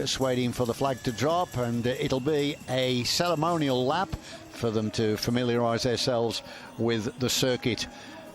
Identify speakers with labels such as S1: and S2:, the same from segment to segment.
S1: Just waiting for the flag to drop, and it'll be a ceremonial lap for them to familiarise themselves with the circuit.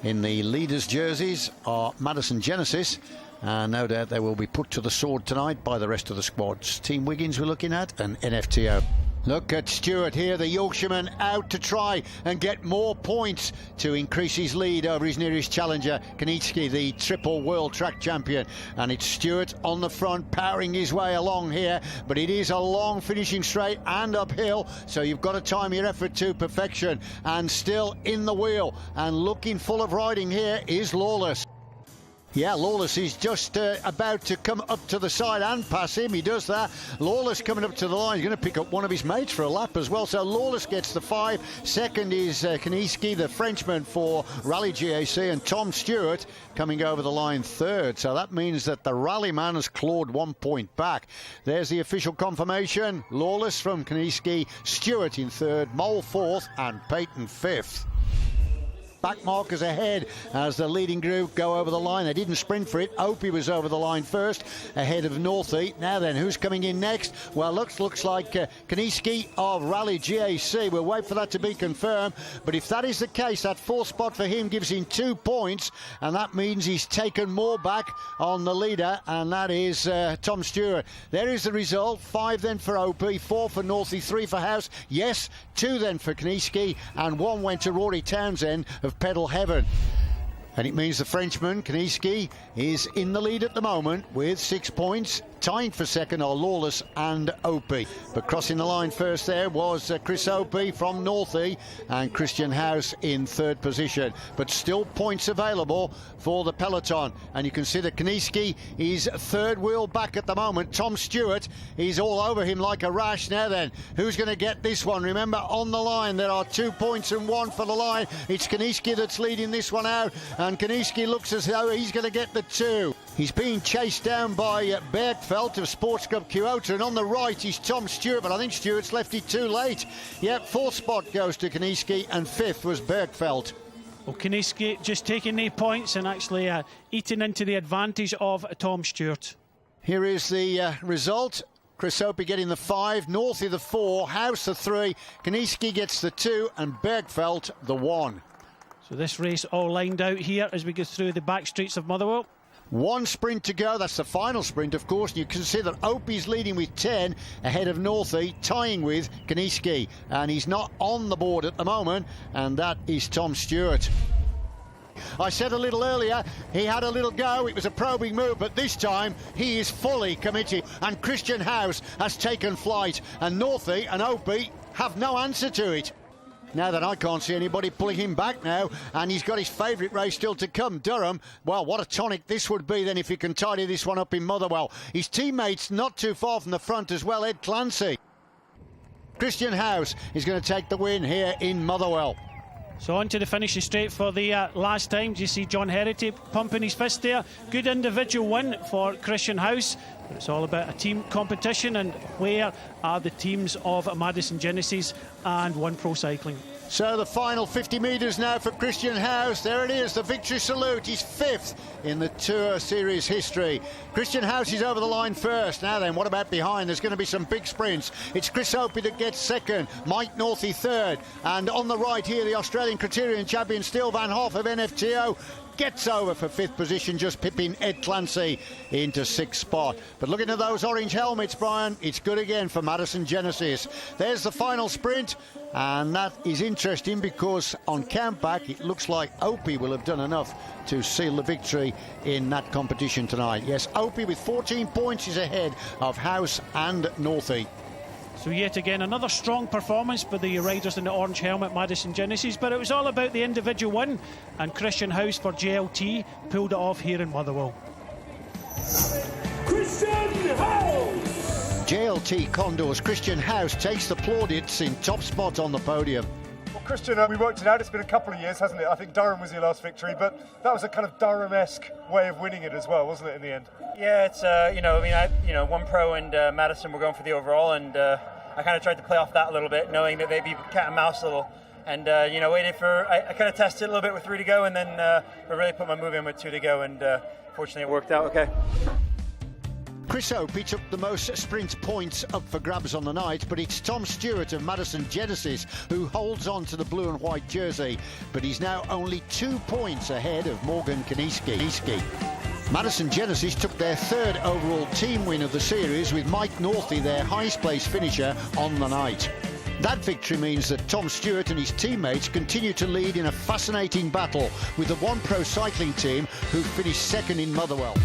S1: In the leaders' jerseys are Madison Genesis, and no doubt they will be put to the sword tonight by the rest of the squads. Team Wiggins we're looking at, and NFTO. Look at Stewart here, the Yorkshireman, out to try and get more points to increase his lead over his nearest challenger, Kanitsky, the triple world track champion. And it's Stewart on the front, powering his way along here, but it is a long finishing straight and uphill, so you've got to time your effort to perfection. And still in the wheel and looking full of riding here is Lawless. Yeah, Lawless is just about to come up to the side and pass him. He does that. Lawless coming up to the line. He's going to pick up one of his mates for a lap as well. So Lawless gets the 5. Second is Kanitsky, the Frenchman for Rally GAC, and Tom Stewart coming over the line third. So that means that the rally man has clawed 1 point back. There's the official confirmation. Lawless from Kanitsky, Stewart in third, Mole fourth, and Peyton fifth. Back markers ahead as the leading group go over the line. They didn't sprint for it. Opie was over the line first, ahead of Northey. Now then, who's coming in next? Well, looks like Kanitsky of Rally GAC. We'll wait for that to be confirmed. But if that is the case, that fourth spot for him gives him 2 points, and that means he's taken more back on the leader, and that is Tom Stewart. There is the result. 5 then for Opie, 4 for Northey, 3 for House. Yes, 2 then for Kanitsky, and 1 went to Rory Townsend of Pedal Heaven. And it means the Frenchman, Kanitsky, is in the lead at the moment with 6 points. Tying for second are Lawless and Opie. But crossing the line first there was Chris Opie from Northey, and Christian House in third position. But still points available for the peloton. And you consider Kanitsky is third wheel back at the moment. Tom Stewart is all over him like a rash. Now then, who's going to get this one? Remember, on the line there are 2 points and 1 for the line. It's Kanitsky that's leading this one out, and Kanitsky looks as though he's going to get the 2. He's being chased down by Bergfeldt of Sports Club Kyoto, and on the right is Tom Stewart, but I think Stewart's left it too late. Yep, 4th spot goes to Kanitsky, and 5th was Bergfeldt.
S2: Well, Kanitsky just taking 8 points and actually eating into the advantage of Tom Stewart.
S1: Here is the result. Chris Opie getting the 5, Northey the 4, House the 3, Kanitsky gets the 2, and Bergfeldt the 1.
S2: So this race all lined out here as we go through the back streets of Motherwell.
S1: 1 sprint to go. That's the final sprint, of course. You consider Opie's leading with 10 ahead of Northey, tying with Kanitsky, and he's not on the board at the moment, and that is Tom Stewart. I said a little earlier, he had a little go. It was a probing move, but this time he is fully committed, and Christian House has taken flight, and Northey and Opie have no answer to it. Now that I can't see anybody pulling him back now, and he's got his favourite race still to come, Durham. Well, what a tonic this would be then if he can tidy this one up in Motherwell. His teammates not too far from the front as well, Ed Clancy. Christian House is going to take the win here in Motherwell.
S2: So on to the finishing straight for the last time. Do you see John Herity pumping his fist there? Good individual win for Christian House. But it's all about a team competition, and where are the teams of Madison Genesis and One Pro Cycling?
S1: So the final 50 metres now for Christian House. There it is, the victory salute. He's 5th in the Tour Series history. Christian House is over the line first. Now then, what about behind? There's going to be some big sprints. It's Chris Opie that gets second, Mike Northey third. And on the right here, the Australian Criterion champion, Steele Van Hoff of NFTO, gets over for 5th position, just pipping Ed Clancy into 6th spot. But looking at those orange helmets, Brian, it's good again for Madison Genesis. There's the final sprint, and that is interesting because on count back it looks like Opie will have done enough to seal the victory in that competition tonight. Yes, Opie with 14 points is ahead of House and Northey.
S2: So yet again, another strong performance by the riders in the orange helmet, Madison Genesis, but it was all about the individual win, and Christian House for JLT pulled it off here in Motherwell.
S3: Christian House!
S1: JLT Condors, Christian House takes the plaudits in top spot on the podium.
S4: Well, Christian, we worked it out. It's been a couple of years, hasn't it? I think Durham was your last victory, but that was a kind of Durham-esque way of winning it as well, wasn't it, in the end?
S5: Yeah, it's One Pro and Madison were going for the overall, and I kind of tried to play off that a little bit, knowing that they'd be cat and mouse a little, and waited for. I kind of tested it a little bit with 3 to go, and then I really put my move in with 2 to go, and fortunately it worked out okay.
S1: Chris Hope, he took the most sprint points up for grabs on the night, but it's Tom Stewart of Madison Genesis who holds on to the blue and white jersey, but he's now only 2 points ahead of Morgan Kaniski. Madison Genesis took their third overall team win of the series, with Mike Northey, their highest place finisher, on the night. That victory means that Tom Stewart and his teammates continue to lead in a fascinating battle with the One Pro cycling team, who finished second in Motherwell.